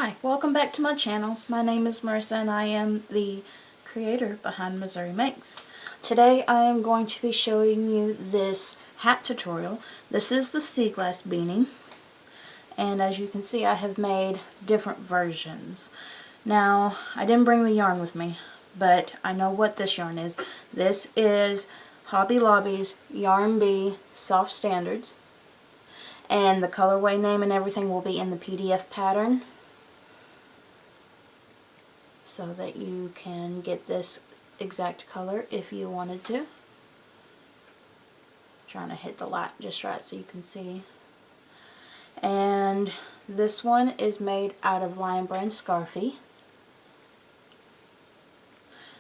Hi, welcome back to my channel. My name is Marissa and I am the creator behind Missouri Makes. Today I am going to be showing you this hat tutorial. This is the sea glass beanie, and as you can see I have made different versions. Now I didn't bring the yarn with me, but I know what this yarn is. This is Hobby Lobby's Yarn Bee Soft Standards, and the colorway name and everything will be in the PDF pattern, so that you can get this exact color if you wanted to. Trying to hit the light just right so you can see. And this one is made out of Lion Brand Scarfie.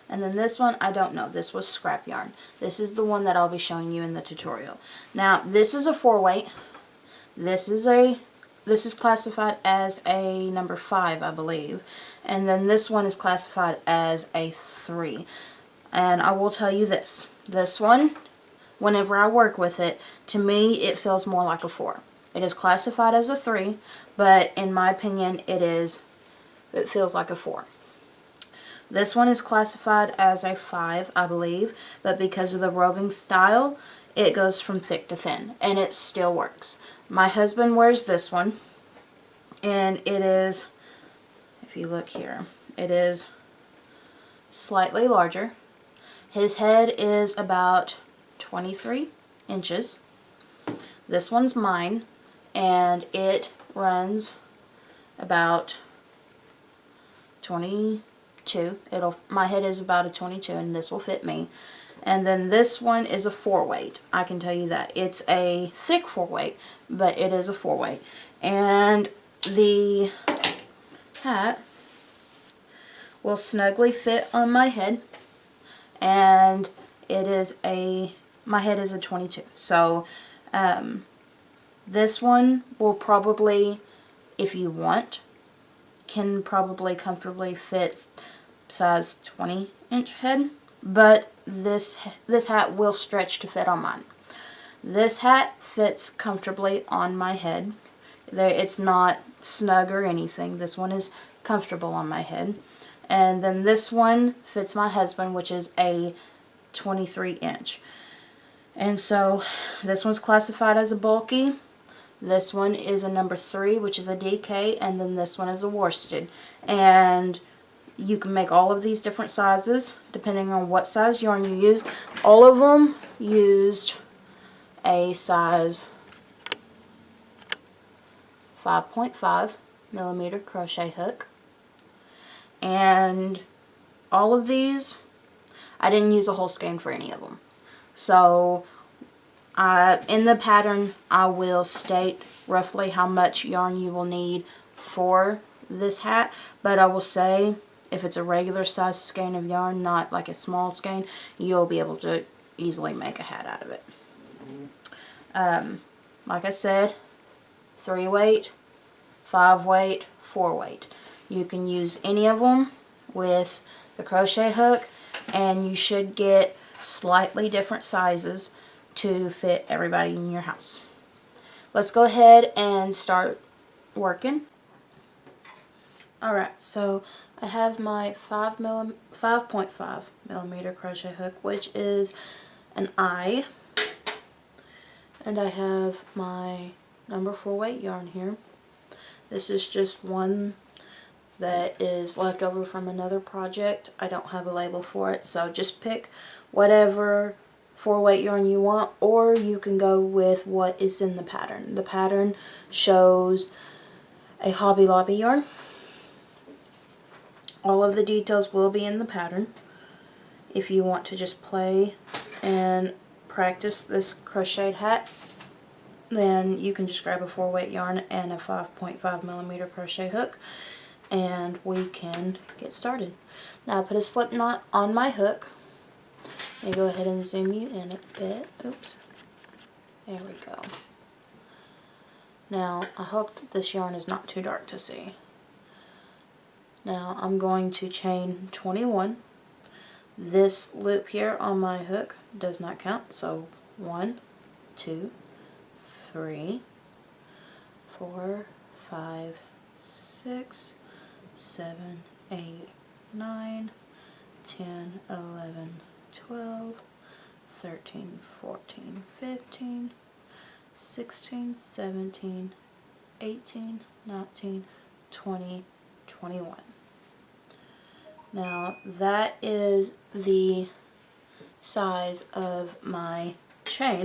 And then this one, I don't know, this was scrap yarn. This is the one that I'll be showing you in the tutorial. Now, this is a 4-weight. This is classified as a number 5, I believe. And then this one is classified as a 3. And I will tell you this. This one, whenever I work with it, to me it feels more like a 4. It is classified as a 3, but in my opinion it feels like a 4. This one is classified as a 5, I believe, but because of the roving style, it goes from thick to thin, and it still works. My husband wears this one, and it is, if you look here, it is slightly larger. His head is about 23 inches. This one's mine, and it runs about 22. My head is about a 22, and this will fit me. And then this one is a 4-weight. I can tell you that. It's a thick 4-weight, but it is a 4-weight. And the hat will snugly fit on my head. And my head is a 22. So this one will probably, if you want, can probably comfortably fit size 20-inch head. But this hat will stretch to fit on mine. This hat fits comfortably on my head. It's not snug or anything. This one is comfortable on my head. And then this one fits my husband, which is a 23-inch. And so this one's classified as a bulky. This one is a number 3, which is a DK, and then this one is a worsted. And you can make all of these different sizes depending on what size yarn you use. All of them used a size 5.5 millimeter crochet hook. And all of these, I didn't use a whole skein for any of them. So in the pattern I will state roughly how much yarn you will need for this hat, but I will say if it's a regular size skein of yarn, not like a small skein, you'll be able to easily make a hat out of it. Like I said, 3-weight, 5-weight, 4-weight. You can use any of them with the crochet hook, and you should get slightly different sizes to fit everybody in your house. Let's go ahead and start working. Alright, so I have my 5.5 millimeter crochet hook, which is an I, and I have my number 4-weight yarn here. This is just one that is left over from another project. I don't have a label for it, so just pick whatever 4-weight yarn you want, or you can go with what is in the pattern. The pattern shows a Hobby Lobby yarn. All of the details will be in the pattern. If you want to just play and practice this crocheted hat, then you can just grab a 4-weight yarn and a 5.5 millimeter crochet hook, and we can get started. Now I put a slip knot on my hook. Let me go ahead and zoom you in a bit. Oops. There we go. Now I hope that this yarn is not too dark to see. Now I'm going to chain 21. This loop here on my hook does not count, so 1, 2, 3, 4, 5, 6, 7, 8, 9, 10, 11, 12, 13, 14, 15, 16, 17, 18, 19, 20, 21. Now that is the size of my chain.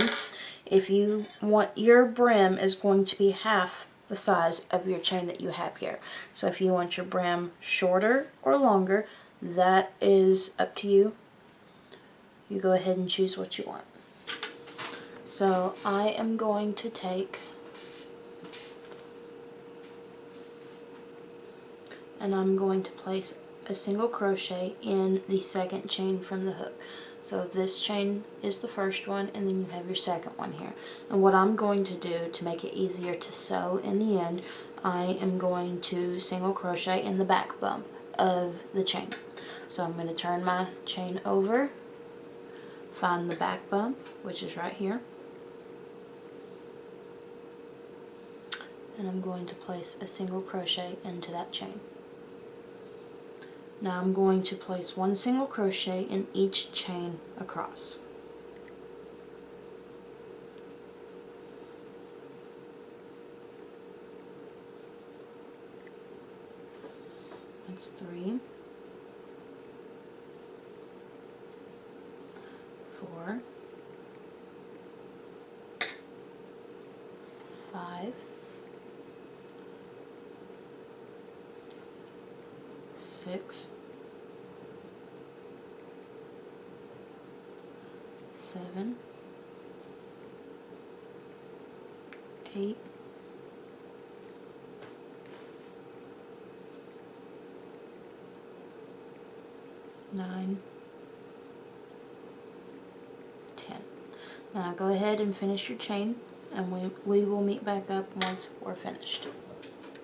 If you want, your brim is going to be half the size of your chain that you have here. So if you want your brim shorter or longer, that is up to you. You go ahead and choose what you want. So I am going to take and I'm going to place a single crochet in the second chain from the hook. So this chain is the first one, and then you have your second one here. And what I'm going to do to make it easier to sew in the end, I am going to single crochet in the back bump of the chain. So I'm going to turn my chain over, find the back bump, which is right here, and I'm going to place a single crochet into that chain. Now I'm going to place one single crochet in each chain across. That's 3, 4, 5, 6, 7, 8, 9, 10. Now go ahead and finish your chain, and we will meet back up once we're finished.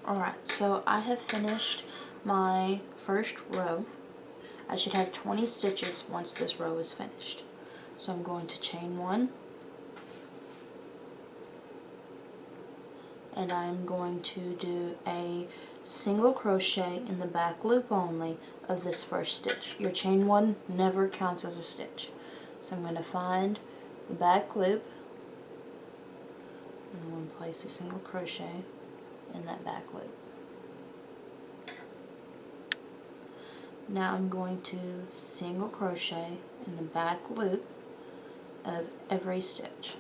Alright, so I have finished my first row. I should have 20 stitches once this row is finished. So I'm going to chain 1, and I'm going to do a single crochet in the back loop only of this first stitch. Your chain 1 never counts as a stitch. So I'm going to find the back loop, and I'm going to place a single crochet in that back loop. Now I'm going to single crochet in the back loop of every stitch.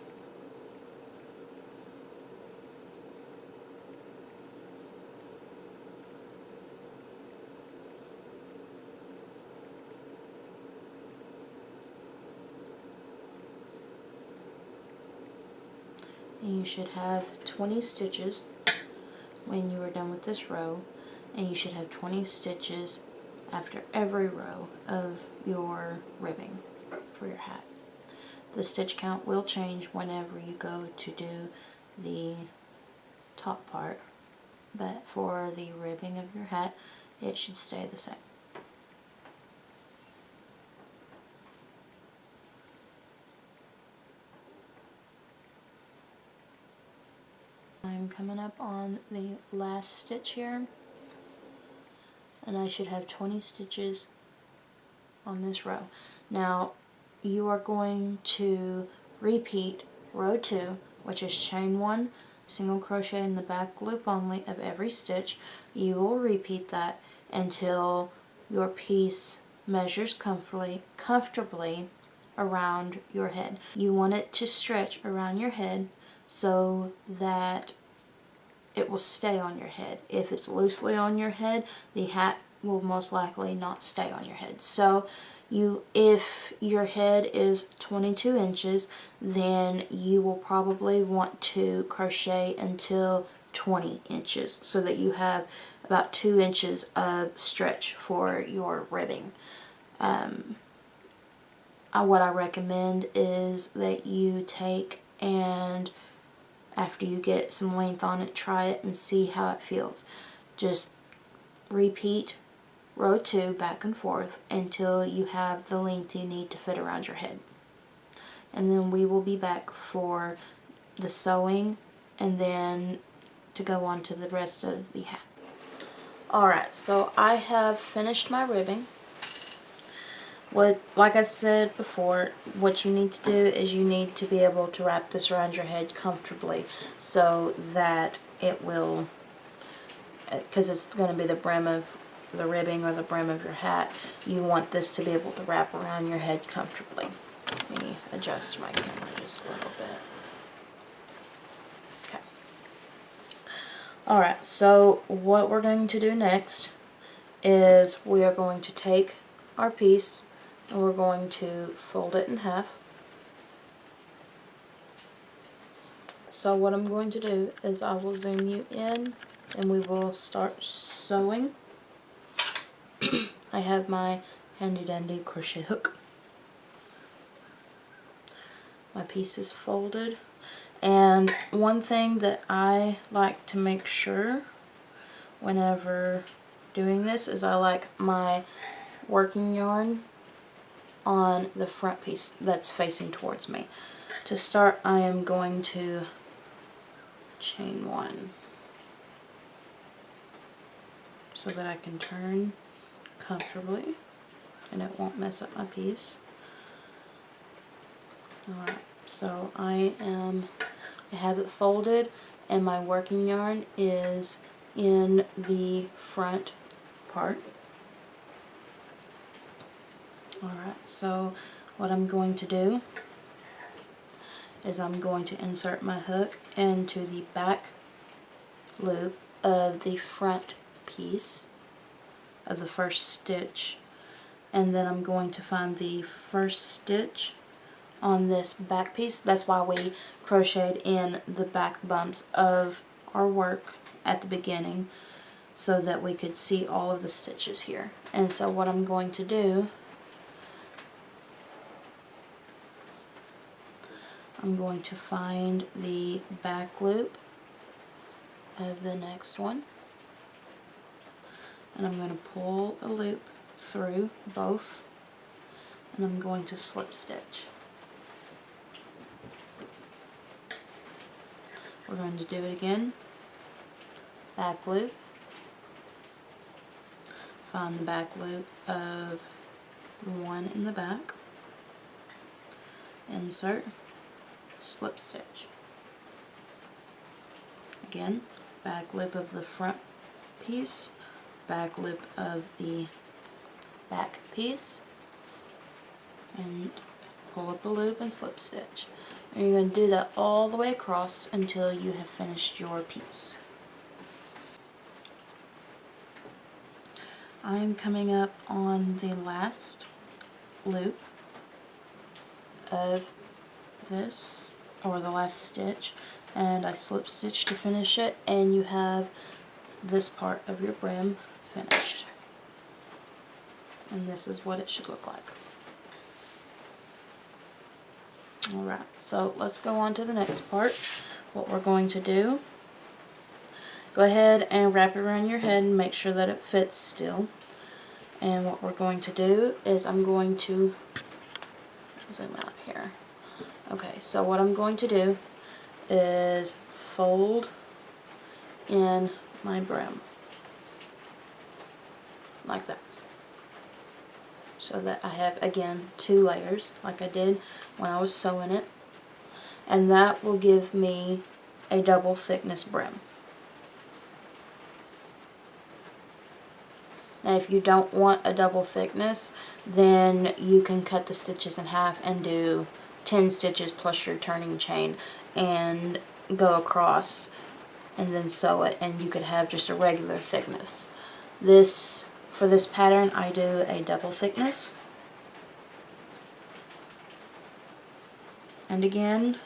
And you should have 20 stitches when you are done with this row, and you should have 20 stitches after every row of your ribbing for your hat. The stitch count will change whenever you go to do the top part, but for the ribbing of your hat, it should stay the same. I'm coming up on the last stitch here, and I should have 20 stitches on this row. Now you are going to repeat row 2, which is chain 1, single crochet in the back loop only of every stitch. You will repeat that until your piece measures comfortably around your head. You want it to stretch around your head so that it will stay on your head. If it's loosely on your head, the hat will most likely not stay on your head. So if your head is 22 inches, then you will probably want to crochet until 20 inches so that you have about 2 inches of stretch for your ribbing. What I recommend is that you take and after you get some length on it, try it and see how it feels. Just repeat row 2 back and forth until you have the length you need to fit around your head. And then we will be back for the sewing and then to go on to the rest of the hat. Alright, so I have finished my ribbing. Like I said before, what you need to do is you need to be able to wrap this around your head comfortably so that it will, because it's going to be the brim of the ribbing or the brim of your hat, you want this to be able to wrap around your head comfortably. Let me adjust my camera just a little bit. Okay. Alright, so what we're going to do next is we are going to take our piece and we're going to fold it in half. So what I'm going to do is I will zoom you in and we will start sewing. I have my handy dandy crochet hook. My piece is folded, and one thing that I like to make sure whenever doing this is I like my working yarn on the front piece that's facing towards me. To start, I am going to chain one so that I can turn comfortably and it won't mess up my piece. Alright, so I have it folded and my working yarn is in the front part. Alright, so what I'm going to do is I'm going to insert my hook into the back loop of the front piece of the first stitch, and then I'm going to find the first stitch on this back piece. That's why we crocheted in the back bumps of our work at the beginning, so that we could see all of the stitches here. And so what I'm going to do, I'm going to find the back loop of the next one, and I'm going to pull a loop through both, and I'm going to slip stitch. We're going to do it again. Back loop, find the back loop of the one in the back, insert, slip stitch. Again, back loop of the front piece, back loop of the back piece, and pull up a loop and slip stitch. And you're going to do that all the way across until you have finished your piece. I'm coming up on the last loop of this, or the last stitch, and I slip stitch to finish it, and you have this part of your brim finished. And this is what it should look like. Alright, so let's go on to the next part. What we're going to do, go ahead and wrap it around your head and make sure that it fits still. And what we're going to do is I'm going to zoom out here. Okay, so what I'm going to do is fold in my brim like that, so that I have, again, 2 layers like I did when I was sewing it, and that will give me a double thickness brim. Now if you don't want a double thickness, then you can cut the stitches in half and do 10 stitches plus your turning chain and go across and then sew it, and you could have just a regular thickness. For this pattern, I do a double thickness. And again,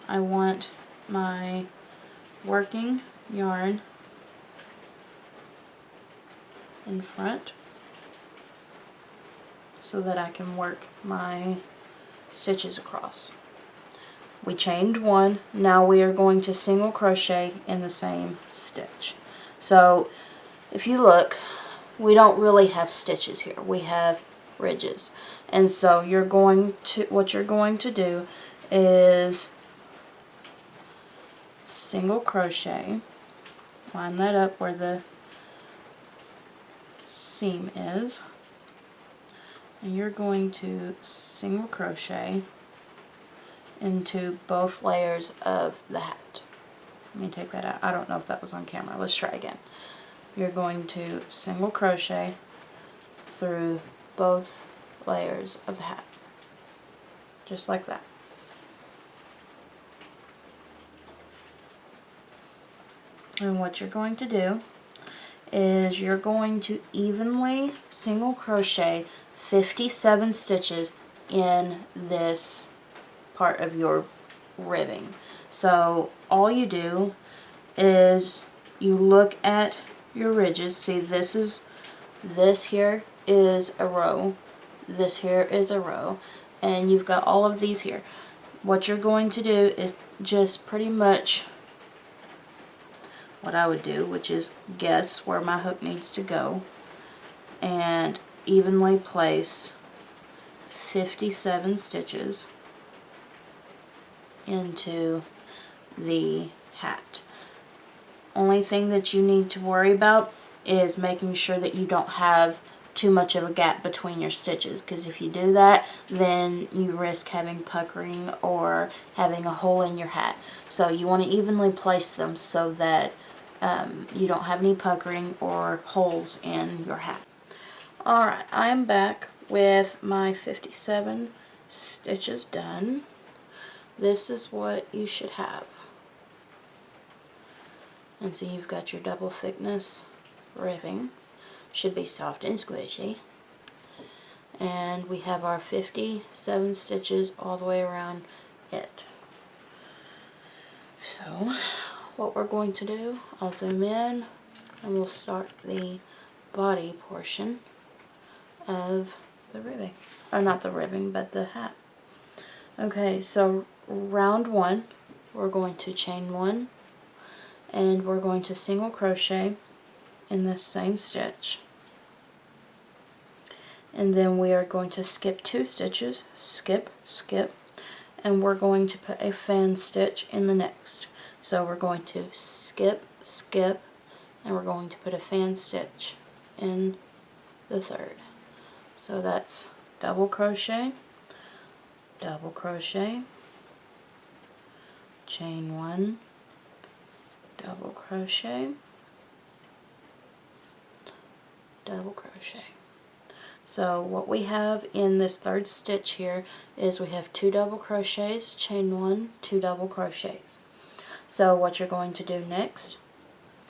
I want my working yarn in front so that I can work my stitches across. We chained one, now we are going to single crochet in the same stitch. So if you look, we don't really have stitches here, we have ridges. And so what you're going to do is single crochet, line that up where the seam is, and you're going to single crochet into both layers of the hat. Let me take that out. I don't know if that was on camera. Let's try again. You're going to single crochet through both layers of the hat, just like that. And what you're going to do is you're going to evenly single crochet 57 stitches in this part of your ribbing. So all you do is you look at your ridges. See, this here is a row, this here is a row, and you've got all of these here. What you're going to do is just pretty much what I would do, which is guess where my hook needs to go and evenly place 57 stitches into the hat. Only thing that you need to worry about is making sure that you don't have too much of a gap between your stitches, because if you do that, then you risk having puckering or having a hole in your hat. So you want to evenly place them so that you don't have any puckering or holes in your hat. Alright, I am back with my 57 stitches done. This is what you should have. And so you've got your double thickness ribbing. Should be soft and squishy. And we have our 57 stitches all the way around it. So what we're going to do, I'll zoom in and we'll start the body portion of the ribbing. Or not the ribbing, but the hat. Okay, so round 1, we're going to chain 1 and we're going to single crochet in this same stitch. And then we are going to skip 2 stitches, skip, skip, and we're going to put a fan stitch in the next. So we're going to skip, skip, and we're going to put a fan stitch in the third. So that's double crochet, chain 1, double crochet, double crochet. So what we have in this third stitch here is we have 2 double crochets, chain 1, 2 double crochets. So what you're going to do next,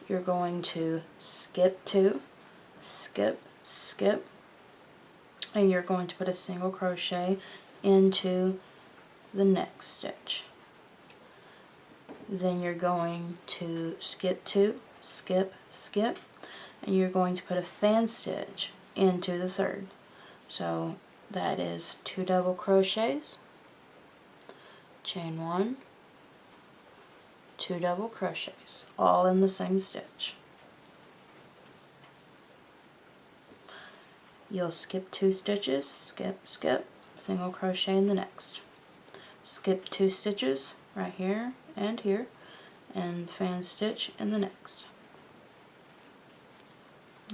you're going to skip 2, skip, skip, and you're going to put a single crochet into the next stitch. Then you're going to skip 2, skip, skip, and you're going to put a fan stitch into the third. So that is 2 double crochets, chain 1, 2 double crochets, all in the same stitch. You'll skip 2 stitches, skip, skip, single crochet in the next. Skip 2 stitches right here, and fan stitch in the next.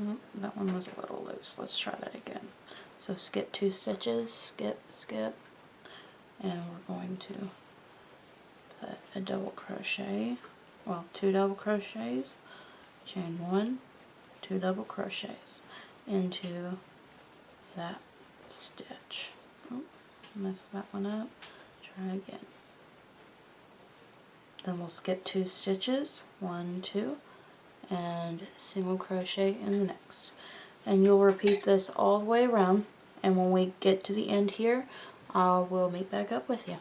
Oh, that one was a little loose. Let's try that again. So skip 2 stitches, skip, skip, and we're going to put a double crochet, well, 2 double crochets, chain 1, 2 double crochets into that stitch. Oh, messed that one up. Try again. Then we'll skip 2 stitches, 1, 2, and single crochet in the next. And you'll repeat this all the way around, and when we get to the end here, we'll meet back up with you.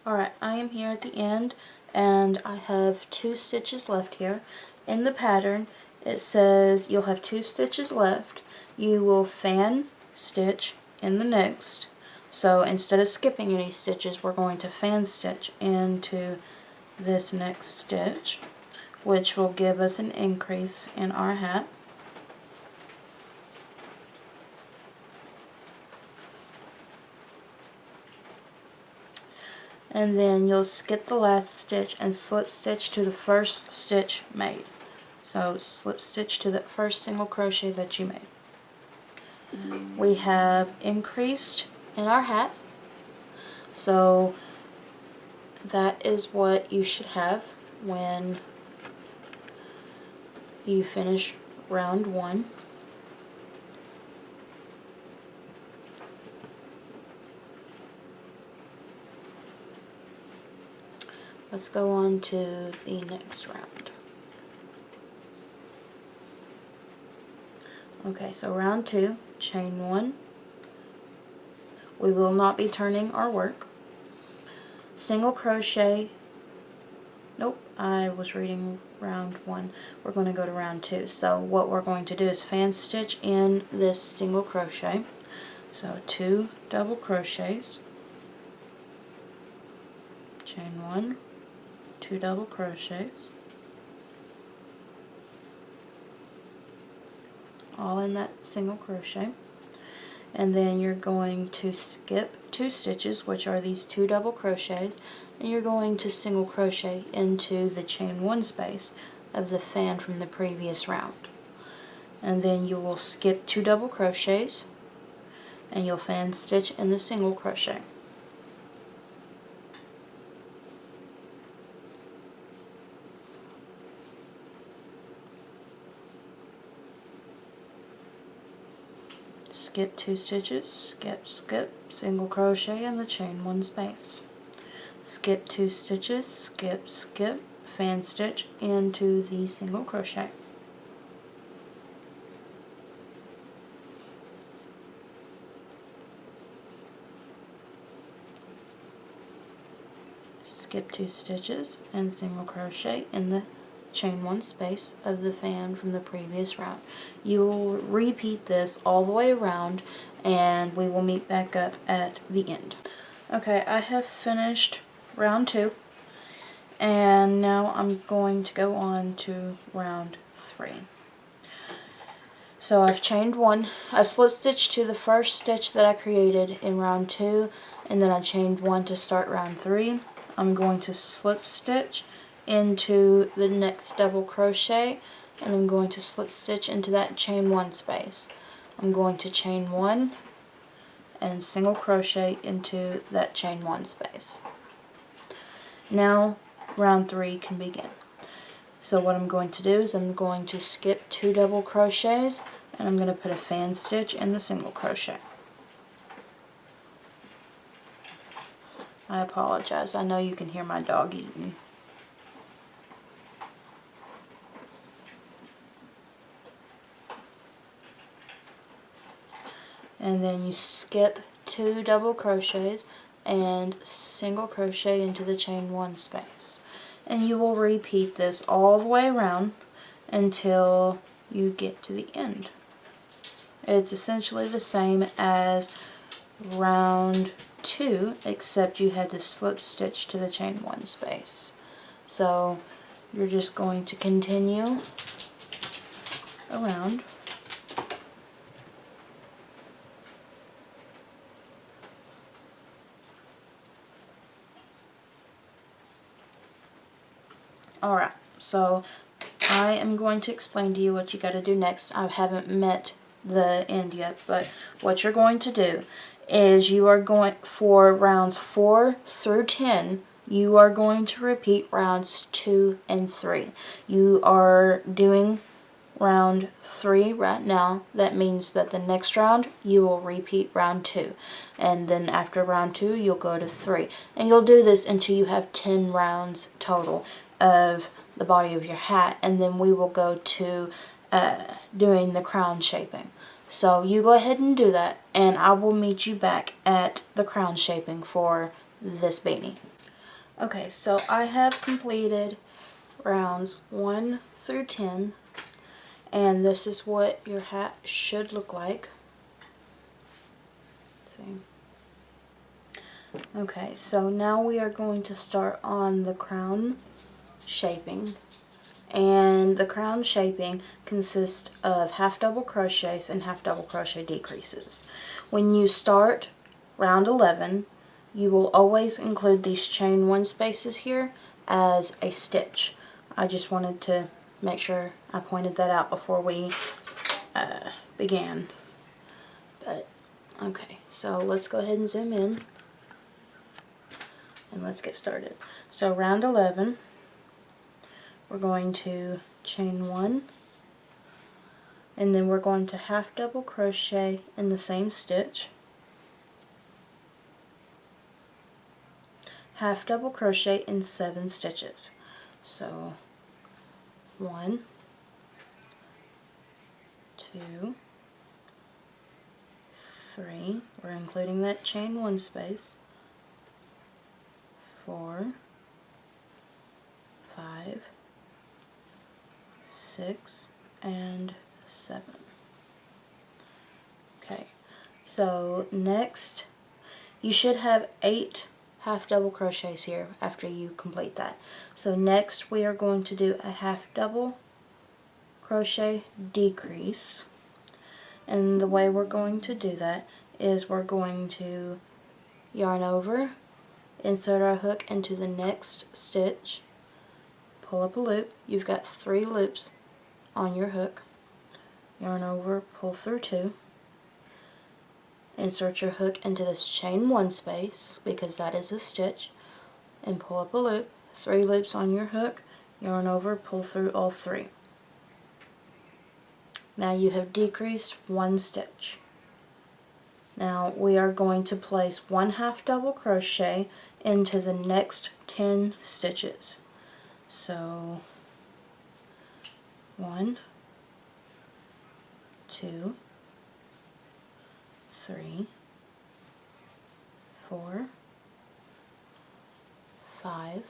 Alright, I am here at the end, and I have 2 stitches left here. In the pattern, it says you'll have 2 stitches left. You will fan stitch in the next. So instead of skipping any stitches, we're going to fan stitch into this next stitch, which will give us an increase in our hat. And then you'll skip the last stitch and slip stitch to the first stitch made. So slip stitch to the first single crochet that you made. we have increased in our hat. So that is what you should have when you finish round 1. Let's go on to the next round. Okay, so round 2, chain 1. We will not be turning our work. Single crochet. Nope, I was reading round 1. We're going to go to round 2. So what we're going to do is fan stitch in this single crochet. So 2 double crochets, chain 1, 2 double crochets, all in that single crochet. And then you're going to skip 2 stitches, which are these 2 double crochets, and you're going to single crochet into the chain 1 space of the fan from the previous round. And then you will skip 2 double crochets and you'll fan stitch in the single crochet. Skip 2 stitches, skip, skip, single crochet in the chain 1 space. Skip 2 stitches, skip, skip, fan stitch into the single crochet. Skip 2 stitches and single crochet in the chain 1 space of the fan from the previous round. You will repeat this all the way around and we will meet back up at the end. Okay, I have finished round 2 and now I'm going to go on to round 3. So I've chained 1, I've slip stitched to the first stitch that I created in round 2 and then I chained 1 to start round 3. I'm going to slip stitch into the next double crochet and I'm going to slip stitch into that chain 1 space. I'm going to chain 1 and single crochet into that chain 1 space. Now round 3 can begin. So what I'm going to do is I'm going to skip 2 double crochets and I'm going to put a fan stitch in the single crochet. I apologize, I know you can hear my dog eating. And then you skip 2 double crochets and single crochet into the chain 1 space. And you will repeat this all the way around until you get to the end. It's essentially the same as round 2, except you had to slip stitch to the chain 1 space. So you're just going to continue around. Alright, so I am going to explain to you what you got to do next. I haven't met the end yet, but what you're going to do is you are going, for rounds 4 through 10, you are going to repeat rounds 2 and 3. You are doing round 3 right now. That means that the next round you will repeat round 2, and then after round 2 you'll go to 3, and you'll do this until you have 10 rounds total of the body of your hat, and then we will go to doing the crown shaping. So you go ahead and do that, and I will meet you back at the crown shaping for this beanie. Okay, so I have completed rounds 1 through 10, and this is what your hat should look like. Let's see. Okay, so now we are going to start on the crown shaping. And the crown shaping consists of half double crochets and half double crochet decreases. When you start round 11, you will always include these chain 1 spaces here as a stitch. I just wanted to make sure I pointed that out before we began. But okay, so let's go ahead and zoom in and let's get started. So round 11, we're going to chain 1, and then we're going to half double crochet in the same stitch, half double crochet in 7 stitches. So 1, 2, 3, we're including that chain 1 space, 4, 5, 6, and 7. Okay, so next you should have 8 half double crochets here after you complete that. So next we are going to do a half double crochet decrease, and the way we're going to do that is we're going to yarn over, insert our hook into the next stitch, pull up a loop. You've got 3 loops on your hook, yarn over, pull through 2, insert your hook into this chain 1 space because that is a stitch, and pull up a loop, 3 loops on your hook, yarn over, pull through all 3. Now you have decreased 1 stitch. Now we are going to place 1 half double crochet into the next 10 stitches. So 1, 2, 3, 4, 5,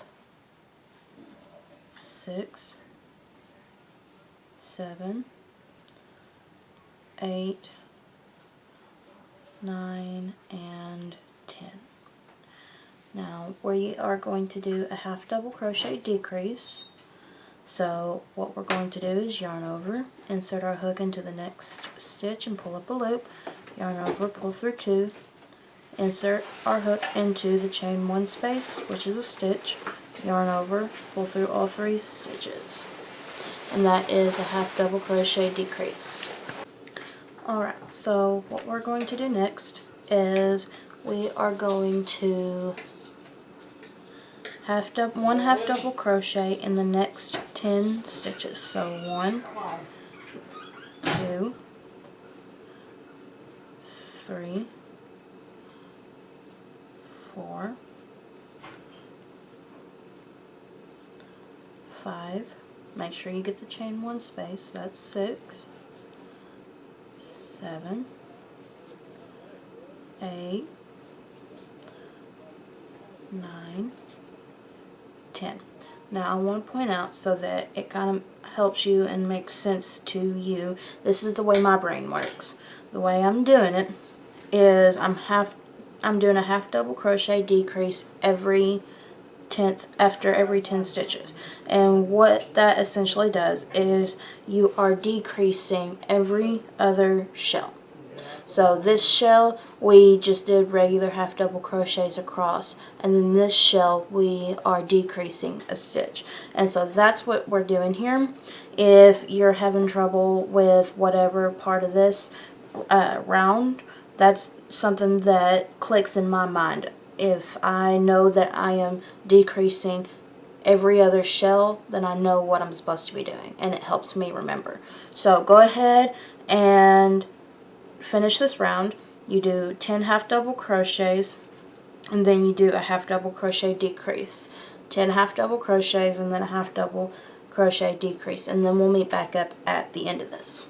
6, 7, 8, 9, and 10. Now we are going to do a half double crochet decrease. So what we're going to do is yarn over, insert our hook into the next stitch and pull up a loop, yarn over, pull through 2, insert our hook into the chain 1 space, which is a stitch, yarn over, pull through all 3 stitches. And that is a half double crochet decrease. Alright, so what we're going to do next is we are going to 1 half double crochet in the next 10 stitches. So 1, 2, 3, 4, 5, make sure you get the chain 1 space, that's 6, 7, 8, 9, 10. Now I want to point out, so that it kind of helps you and makes sense to you, this is the way my brain works. The way I'm doing it is I'm doing a half double crochet decrease after every 10 stitches. And what that essentially does is you are decreasing every other shell. So this shell we just did regular half double crochets across, and then this shell we are decreasing a stitch. And so that's what we're doing here. If you're having trouble with whatever part of this round, that's something that clicks in my mind. If I know that I am decreasing every other shell, then I know what I'm supposed to be doing, and it helps me remember. So go ahead and finish this round. You do 10 half double crochets, and then you do a half double crochet decrease, 10 half double crochets, and then a half double crochet decrease, and then we'll meet back up at the end of this.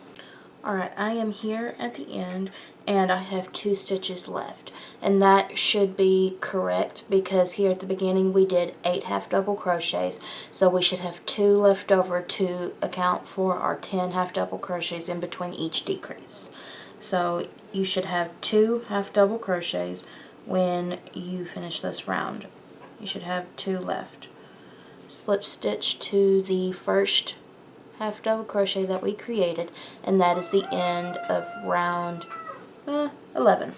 Alright, I am here at the end, and I have 2 stitches left, and that should be correct because here at the beginning we did 8 half double crochets, so we should have 2 left over to account for our 10 half double crochets in between each decrease. So you should have 2 half double crochets when you finish this round. You should have 2 left. Slip stitch to the first half double crochet that we created, and that is the end of round 11.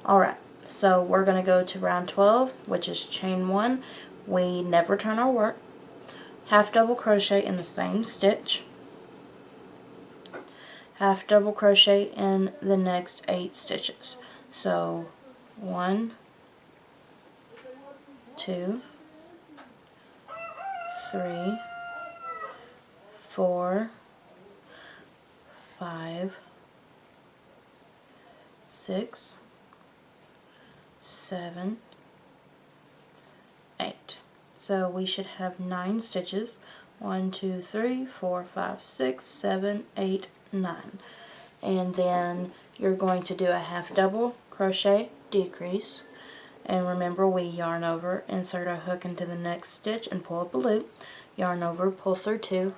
Alright, so we're going to go to round 12, which is chain 1. We never turn our work. Half double crochet in the same stitch, half double crochet in the next 8 stitches. So 1, 2, 3, 4, 5, 6, 7, 8. So we should have 9 stitches. 1, 2, 3, 4, 5, 6, 7, 8, 9. And then you're going to do a half double crochet decrease. And remember, we yarn over, insert our hook into the next stitch and pull up a loop. Yarn over, pull through 2,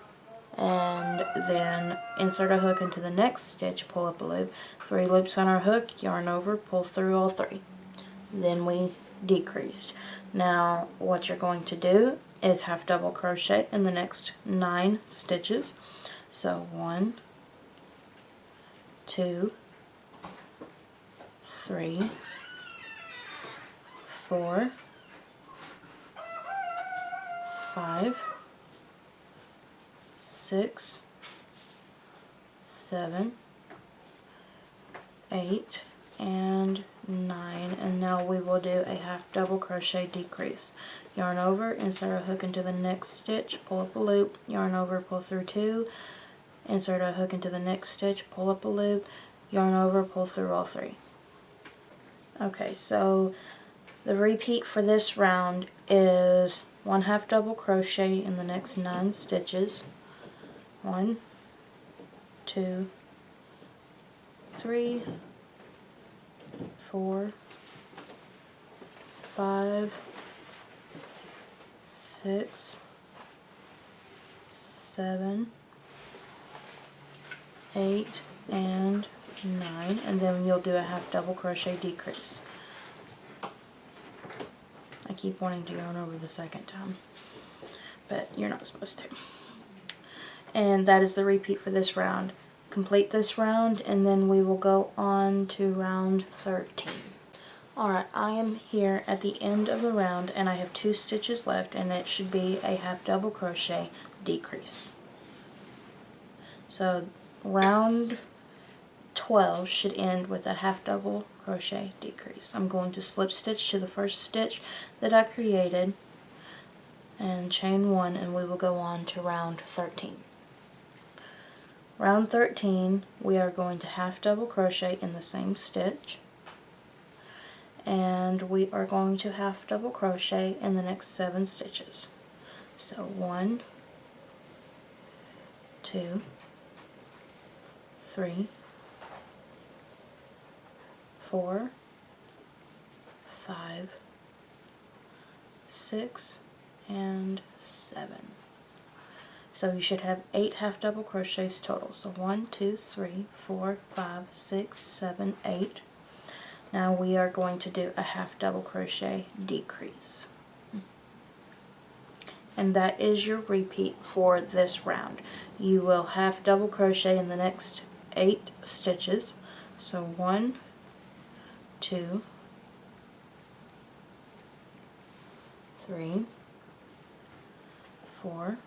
and then insert a hook into the next stitch, pull up a loop. 3 loops on our hook, yarn over, pull through all 3. Then we decreased. Now what you're going to do is half double crochet in the next 9 stitches. So 1, 2, 3, 4, 5, 6, 7, 8, and 9. And now we will do a half double crochet decrease. Yarn over, insert a hook into the next stitch, pull up a loop, yarn over, pull through 2, insert a hook into the next stitch, pull up a loop, yarn over, pull through all 3. Okay, so the repeat for this round is 1 half double crochet in the next 9 stitches. 1, 2, 3, 4, 5, 6, 7, 8, and 9, and then you'll do a half double crochet decrease. I keep wanting to yarn over the second time, but you're not supposed to. And that is the repeat for this round. Complete this round and then we will go on to round 13. Alright, I am here at the end of the round and I have 2 stitches left, and it should be a half double crochet decrease. So round 12 should end with a half double crochet decrease. I'm going to slip stitch to the first stitch that I created and chain 1, and we will go on to round 13. Round 13, we are going to half double crochet in the same stitch, and we are going to half double crochet in the next 7 stitches. So 1, 2, 3, 4, 5, 6, and 7. So you should have 8 half double crochets total. So 1, 2, 3, 4, 5, 6, 7, 8. Now we are going to do a half double crochet decrease. And that is your repeat for this round. You will half double crochet in the next 8 stitches. So 1, 2, 3, 4,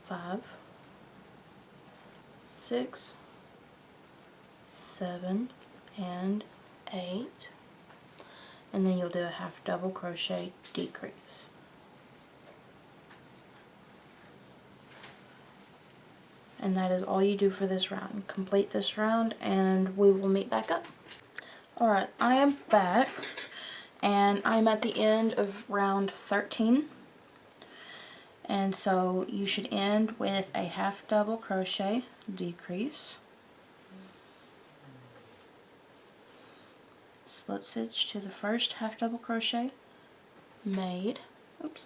5, 6, 7, and 8. And then you'll do a half double crochet decrease. And that is all you do for this round. Complete this round and we will meet back up. Alright, I am back and I'm at the end of round 13. And so you should end with a half double crochet decrease. Slip stitch to the first half double crochet made. Oops.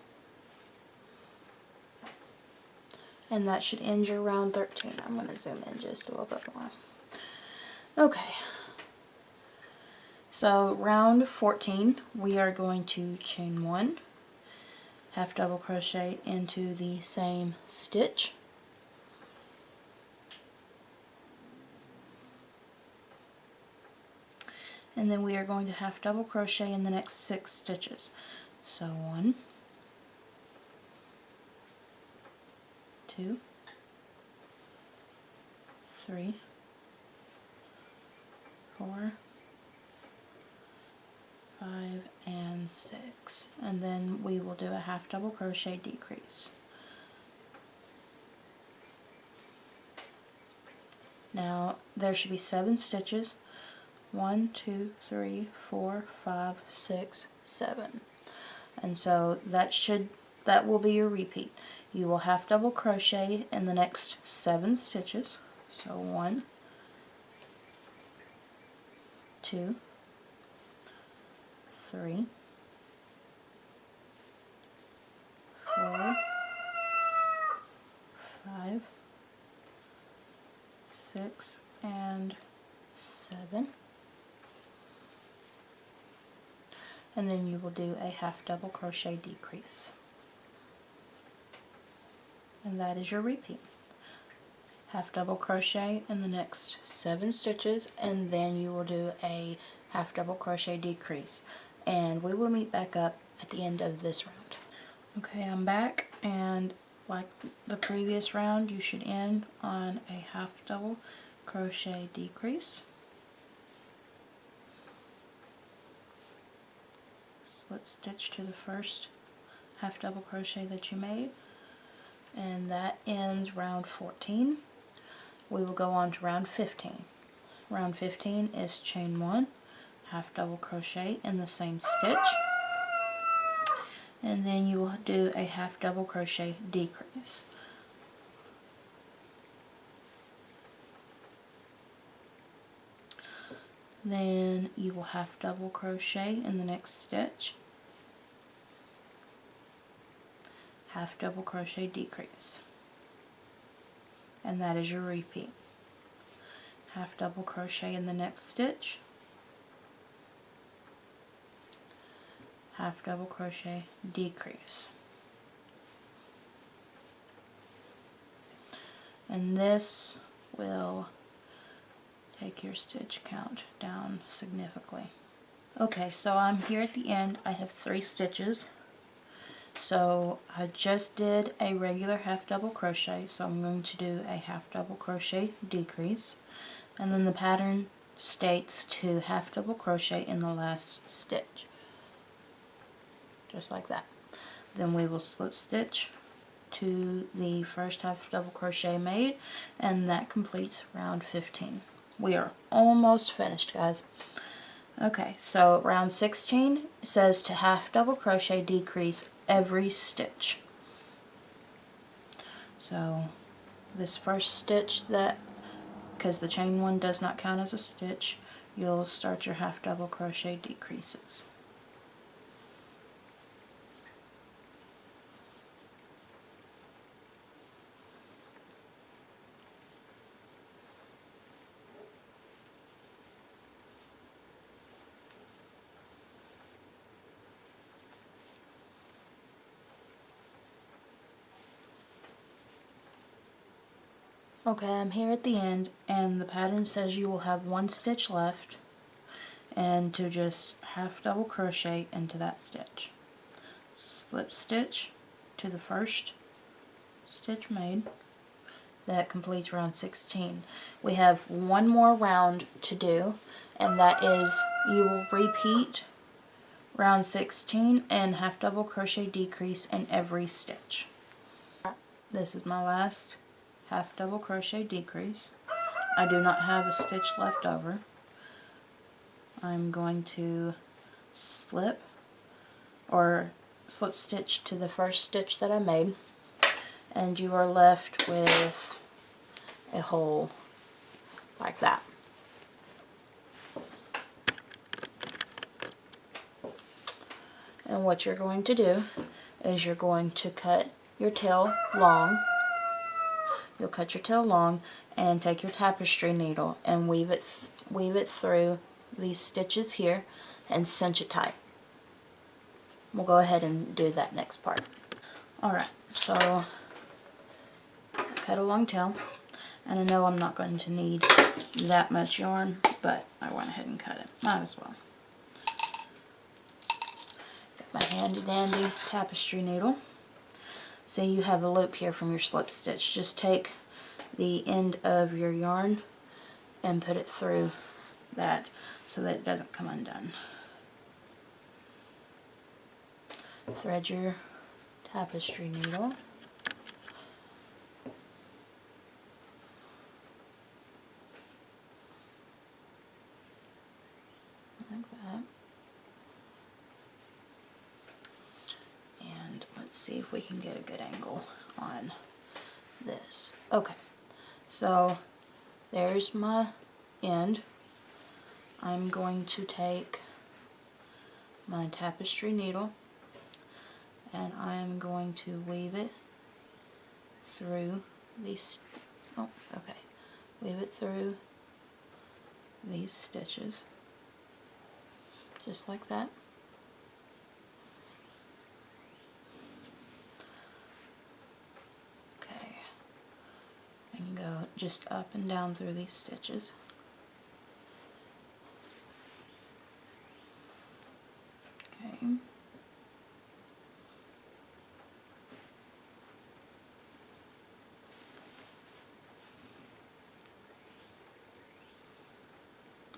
And that should end your round 13. I'm going to zoom in just a little bit more. Okay. So round 14, we are going to chain 1, half double crochet into the same stitch, and then we are going to half double crochet in the next 6 stitches. So 1, 2, 3, 4, 5, and 6, and then we will do a half double crochet decrease. Now there should be 7 stitches. 1, 2, 3, 4, 5, 6, 7. And so that will be your repeat. You will half double crochet in the next 7 stitches. So 1, 2, 3, 4, 5, 6, and 7. And then you will do a half double crochet decrease. And that is your repeat. Half double crochet in the next 7 stitches, and then you will do a half double crochet decrease. And we will meet back up at the end of this round. Okay, I'm back, and like the previous round, you should end on a half double crochet decrease. Slip stitch to the first half double crochet that you made, and that ends round 14. We will go on to round 15. Round 15 is chain 1, half double crochet in the same stitch, and then you will do a half double crochet decrease. Then you will half double crochet in the next stitch, half double crochet decrease, and that is your repeat. Half double crochet in the next stitch, half double crochet decrease, and this will take your stitch count down significantly. Okay, so I'm here at the end. I have 3 stitches. So I just did a regular half double crochet, so I'm going to do a half double crochet decrease, and then the pattern states to half double crochet in the last stitch, just like that. Then we will slip stitch to the first half double crochet made, and that completes round 15. We are almost finished, guys. Okay, so round 16 says to half double crochet decrease every stitch. So this first stitch, because the chain 1 does not count as a stitch, you'll start your half double crochet decreases. Okay, I'm here at the end, and the pattern says you will have 1 stitch left, and to just half double crochet into that stitch. Slip stitch to the first stitch made. That completes round 16. We have 1 more round to do, and that is you will repeat round 16 and half double crochet decrease in every stitch. This is my last half double crochet decrease. I do not have a stitch left over. I'm going to slip stitch to the first stitch that I made, and you are left with a hole like that. And what you're going to do is you're going to cut your tail long. You'll cut your tail long and take your tapestry needle and weave it through these stitches here and cinch it tight. We'll go ahead and do that next part. Alright, so I cut a long tail, and I know I'm not going to need that much yarn, but I went ahead and cut it. Might as well. Got my handy dandy tapestry needle. See, you have a loop here from your slip stitch. Just take the end of your yarn and put it through that so that it doesn't come undone. Thread your tapestry needle. Like that. And let's see if we can get a good angle on this. Okay, so there's my end. I'm going to take my tapestry needle and I'm going to weave it through these, weave it through these stitches, just like that. Okay, and go just up and down through these stitches. Okay.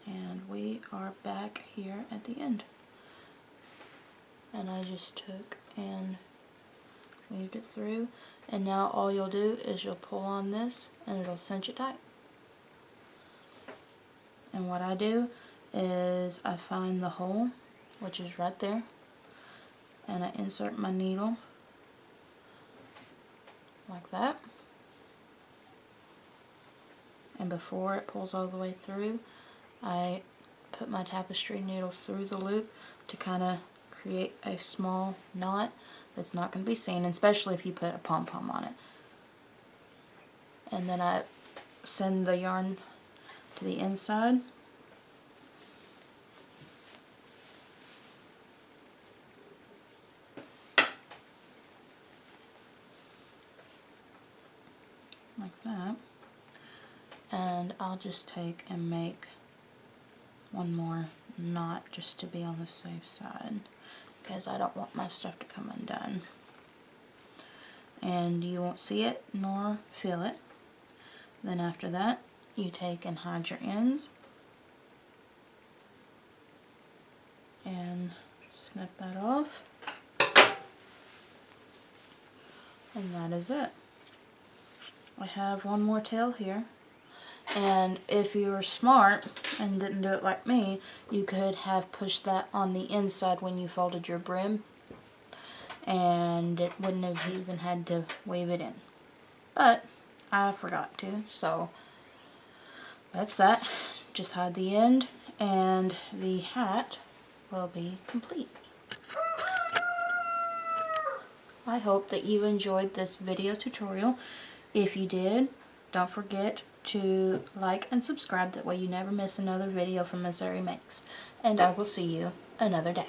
And we are back here at the end. And I just took and weaved it through. And now all you'll do is you'll pull on this and it'll cinch it tight. And what I do is I find the hole, which is right there, and I insert my needle like that. And before it pulls all the way through, I put my tapestry needle through the loop to kind of create a small knot that's not going to be seen, especially if you put a pom-pom on it. And then I send the yarn to the inside. Like that. And I'll just take and make one more knot just to be on the safe side, because I don't want my stuff to come undone. And you won't see it nor feel it. Then after that, you take and hide your ends and snip that off, and that is it. I have one more tail here. And if you were smart and didn't do it like me, you could have pushed that on the inside when you folded your brim, and it wouldn't have even had to weave it in. But I forgot to, so that's that. Just hide the end and the hat will be complete. I hope that you enjoyed this video tutorial. If you did, don't forget to like and subscribe, that way you never miss another video from Missouri Makes. And I will see you another day.